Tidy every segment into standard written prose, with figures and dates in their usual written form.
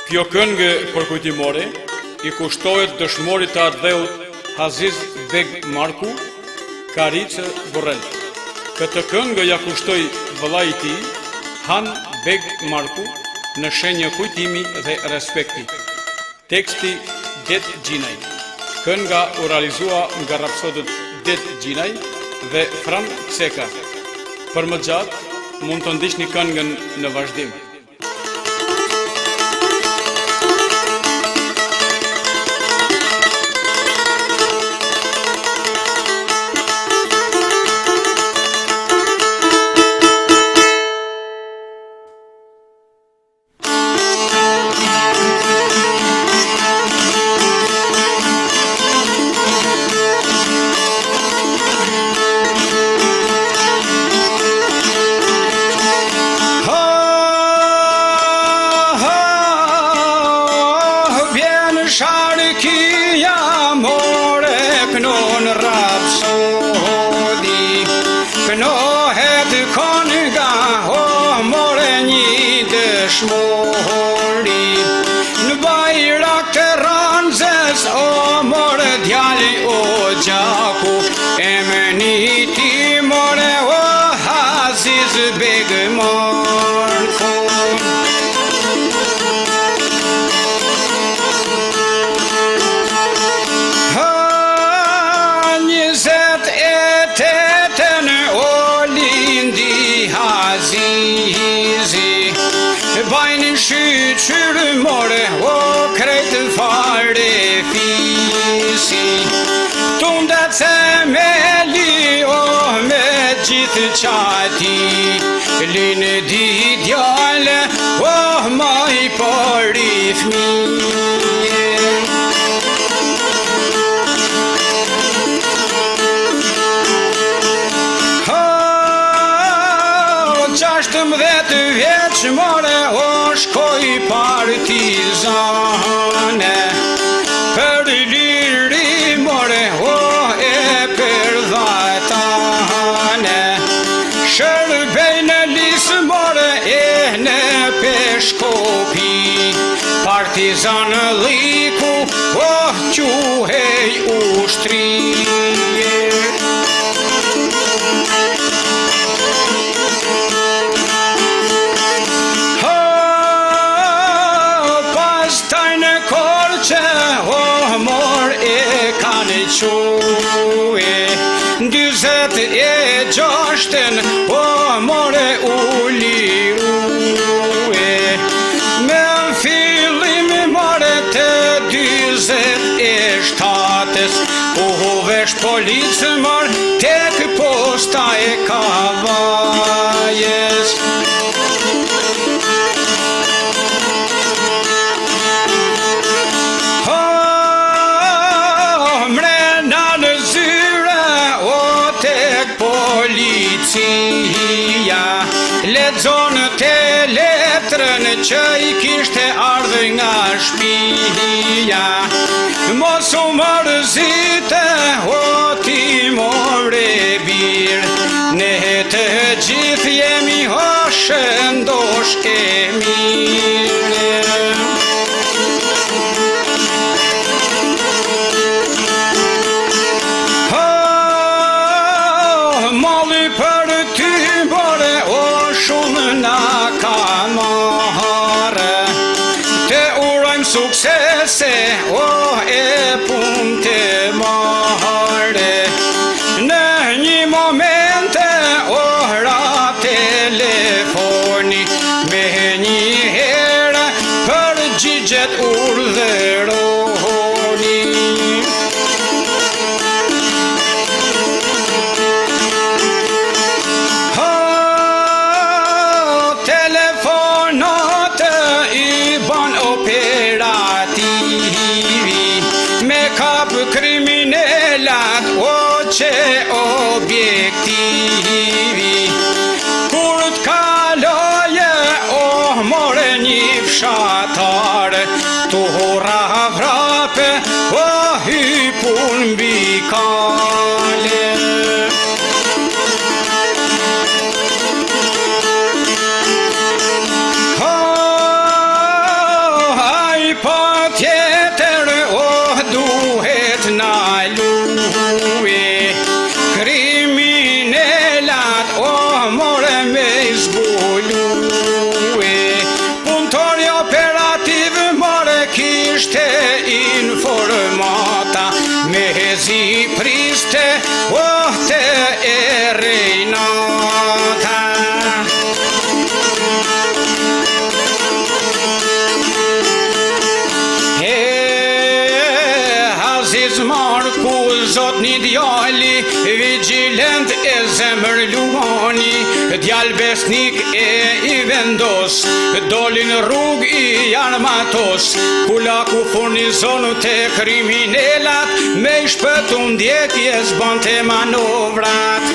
Kjo këngë përkujtimore I kushtohet dëshmorit të ardheut Aziz Beg Marku, Karicë Borrell. Këtë këngë ja kushtoi vëllai I tij, Han Beg Marku, në shenjë kujtimi dhe respekti. Teksti Det Gjinaj. Kënga u realizua nga rapsodët Det Gjinaj dhe Fram Ceka. Për më gjatë, mund të ndiqni këngën në vazhdim. Sharkia more knon rapsodi kno het konga o more një dëshmori në bajrak të ranzes o more djali o gjaku emeniti more o Aziz Beg Marku. Bajnë shqyqyrë more, o krejtë fare fisi Tundet se me li, o me gjithë qati Linë di djale, o ma I pari fmije Gjashtëmbëdhet vjeç more o shkoj partizane Për liri more o e për vatane Shërbej në lisë more e në Peshkopi Partizan liku o quhej ushtrije Dyzet e gjashtën, o more u lirue Me fillim more të dyzet e shtatës U vesh policë more tek posta e kavajes Policia lexon te letrën që I kishte ardhur nga shtëpia Mos u mërzite o ti more bir Ne të gjithë jemi o shëndosh e mire Suksese o e pun të marre Në një momente o ra telefoni Me një herë për gjigjet urdhëroni Telefonat I ban Me kap kriminalat o që objektivi Kur t'kaloje o more një fshatar Tu hora vrape o hypun mbi kale rejnota. Aziz Marku, zot një djali, vigilent e zemër luani, djal besnik e i vendos, dolin rrug i armatos, kulaku furnizon të kriminalat, me i shpëtun ndjekjes bante manovrat.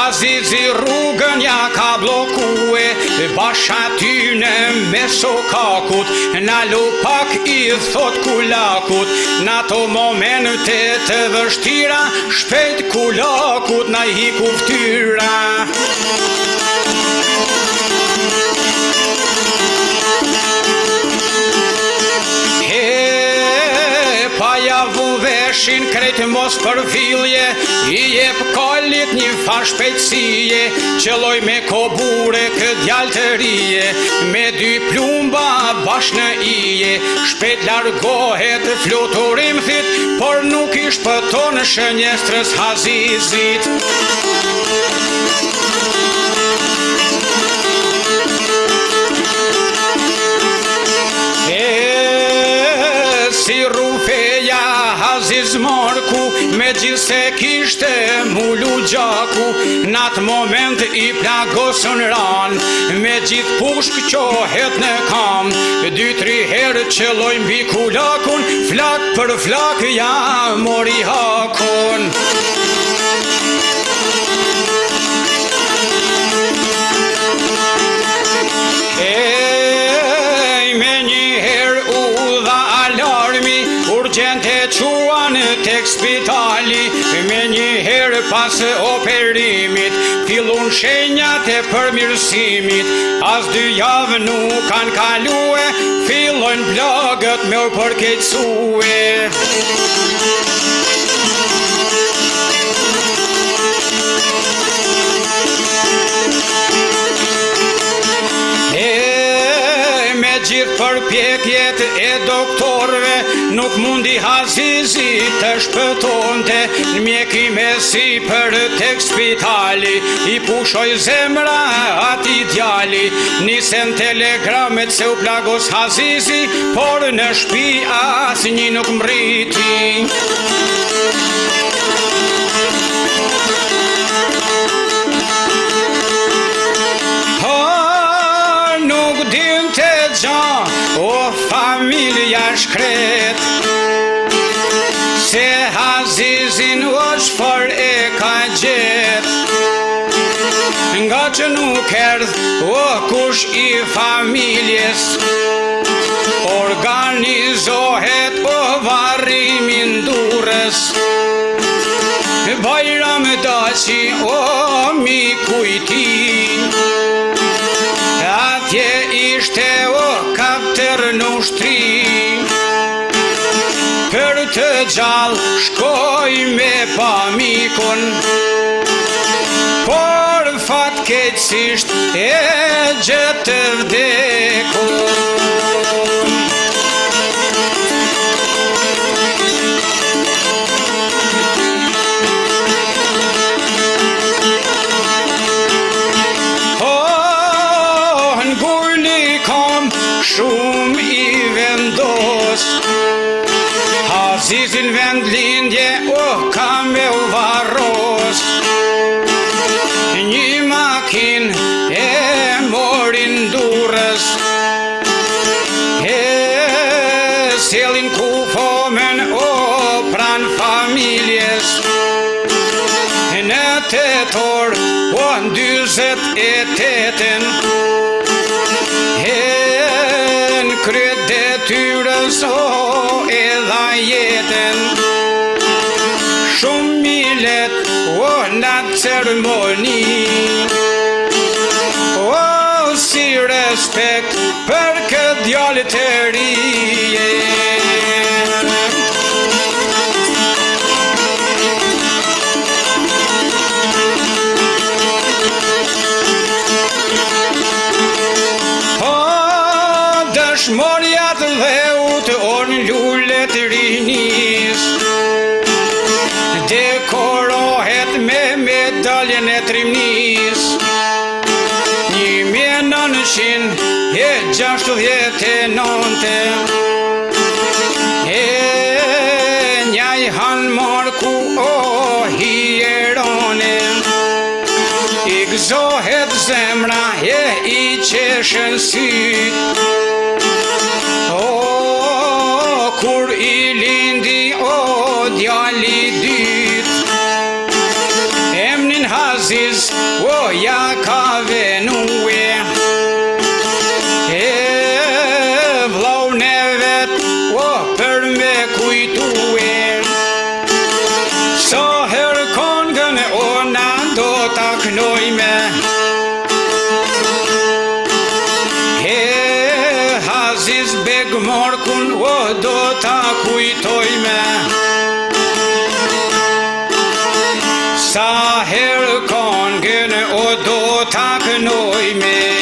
Azizi rrugën ja ka blokue, basha tyne me sokakut, na lupak i thot kulakut, në ato momente të vështira, shpejt kulakut na hiku ftyra. Veshin krejt mos përfilje, i jep kollit një far shpejtësie, qëlloj me kobure këtë djallë të rije, me dy plumba bash në ije, shpejt largohet fluturim thit, por nuk i shpëton shënjestrës Azizit. Si rufeja Aziz Marku, me gjithse kishte mulu gjaku, në atë moment i plagosën ran, me gjithë pushk qohet në kam, 2-3 herë qëlloj mbi kulakun, flak për flak ja mori hakun. Urgjente quan tek spitali, me një herë pas operimit, fillun shenjat e përmirësimit, as 2 javë nuk kanë kalue, fillojnë plagët me u përkeqësue. Gjithë përpjekjet e doktorve, nuk mundi Azizi të shpëtonte, në mjekime si për tek spitali, i pushoj zemra ati djali, nisen telegramet se u plagos Azizi, por në shpi as një nuk mriti. O familja shkret, se Azizin është for e ka gjet, nga që nuk erdh o kush i familjes, organizohet o varrimin Durrës, Bajram Daci o mi kujti, atje ishte o kapter në ushtri, për të gjallë shkoj me pamikun, por fatkeqësisht e gjetë vdekun. Shumë i vendos, Azizin vend lindje, ka me u varros, një makin e morin Durrës, e selin kufomen pran familjes, në tetor 28 kryet detyrës edha jetën, shumë milet në ceremoni, si respekt për këtë djallë të rije. rinis, dekorohet me medaljen e trimnis. 1969 njaj han Marku o hierone, i gëzohet zemra i qeshën syt. O kur i lindi o djali dyt, emnin Haziz o ja ka venue. Sa herë kongën ona do ta knojme, Haziz Beg Markun o do ta kujtojme. Sa herë kongën o do ta knojme.